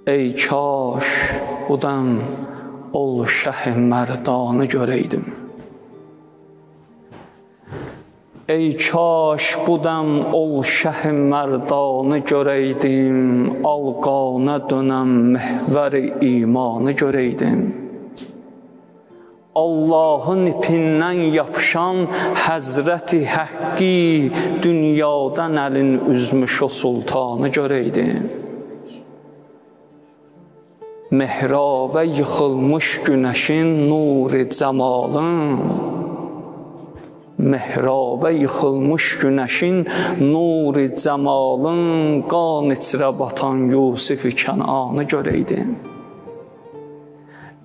Ey kaş bu dəm ol şəh-i mərdanı görəydim. Ey kaş bu dəm ol şəh-i mərdanı görəydim, alqana dönəm məhvər-i imanı görəydim. Allahın ipindən yapışan həzrəti həqqi, dünyadan əlin üzmüş o sultanı görəydim. Mehrabə yıxılmış günəşin nuri cəmalın, mehrabə yıxılmış günəşin nuri cəmalın, qan içrə batan Yusuf-i Kənanı görəydim.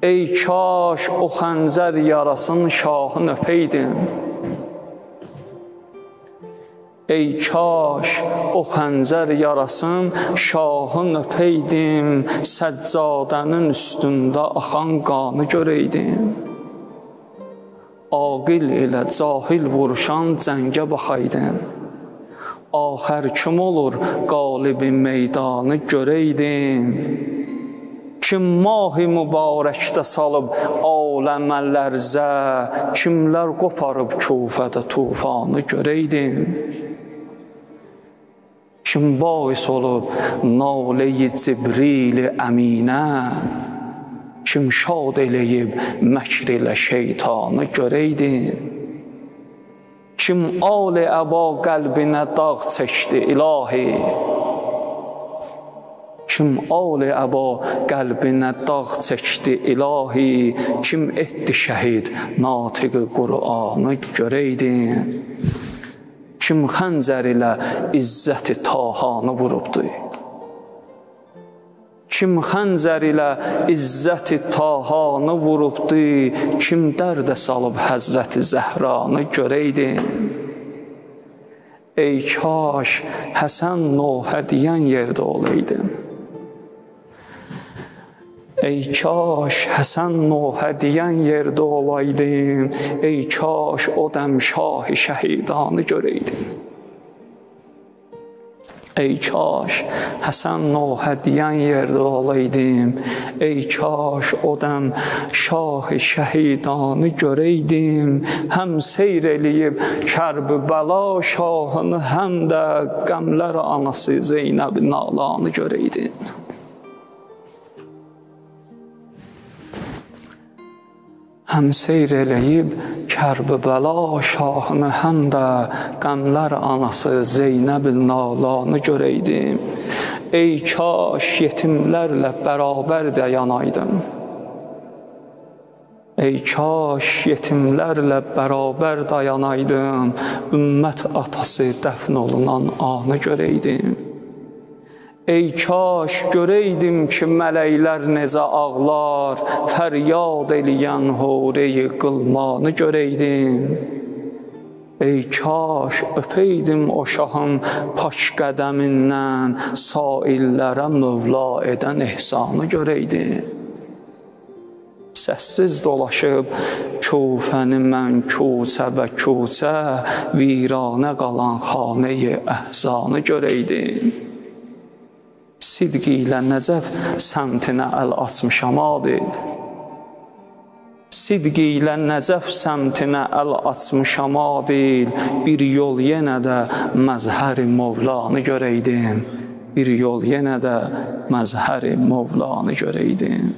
Ey kaş o xəncər yarasın şahın öpəydim. Ey kaş o xəncər yarasın şahın öpəydim, səccadənin üstündə axan qanı görəydim. Aqil ilə cahil vuruşan cəngə baxaydım. Axər kim olur qalibi meydanı görəydim. Kim mahi mübarəkdə salıb aləmə lərzə, kimlər qoparıb Kufədə tufanı görəydim. Kim bais olub nalə-i Cibril-i əminə, kim şad eləyib məkr ilə şeytanı görəydim. Kim ali əba qəlbinə dağ çəkdi ilahi, kim ali əba qəlbinə dağ çəkdi ilahi, kim etdi şəhid natiq-i Qur'anı görəydim. Kim xəncər ilə İzzət-i Tahanı vurubdu? Kim xəncər ilə İzzət-i Tahanı vurubdu? Kim dərdə salıb Həzrəti Zəhranı görəydim? Ey kaş Həsən Nuhə deyən yerdə olaydım. Ey kaş Həsən Nuhə deyən yerdə olaydım. Ey kaş o dəm şah-ı şəhidanı görəydim. Ey kaş Həsən Nuhə deyən yerdə olaydım. Ey kaş o dəm şah-ı şəhidanı görəydim. Həm seyr eləyib Kərbəla şahını, həm də qəmlər anası Zeynəb Nalanı görəydim. Həm seyr eləyib Kərbəla şahını, həm də qəmlər anası Zeynəb Nalanı görəydim. Ey kaş yetimlərlə bərabər dayanaydım. Ey kaş yetimlərlə bərabər dayanaydım, ümmət atası dəfn olunan anı görəydim. Ey kaş görəydim ki, mələklər necə ağlar, fəryad eləyən hore-i qılmanı görəydim. Ey kaş öpəydim o şahın pak qədəmindən, saillərə mövla edən ehsanı görəydim. Səssiz dolaşıb Kufəni mən kuçə və kuçə, viranə qalan xanə-i əhzanı görəydim. Sidq ilə Nəcəf səmtinə əl açmışam adil. Sidq ilə Nəcəf səmtinə əl açmışam adil. Bir yol yenə də məzhər-i Mövlanı görəydim. Bir yol yenə də məzhər-i Mövlanı görəydim.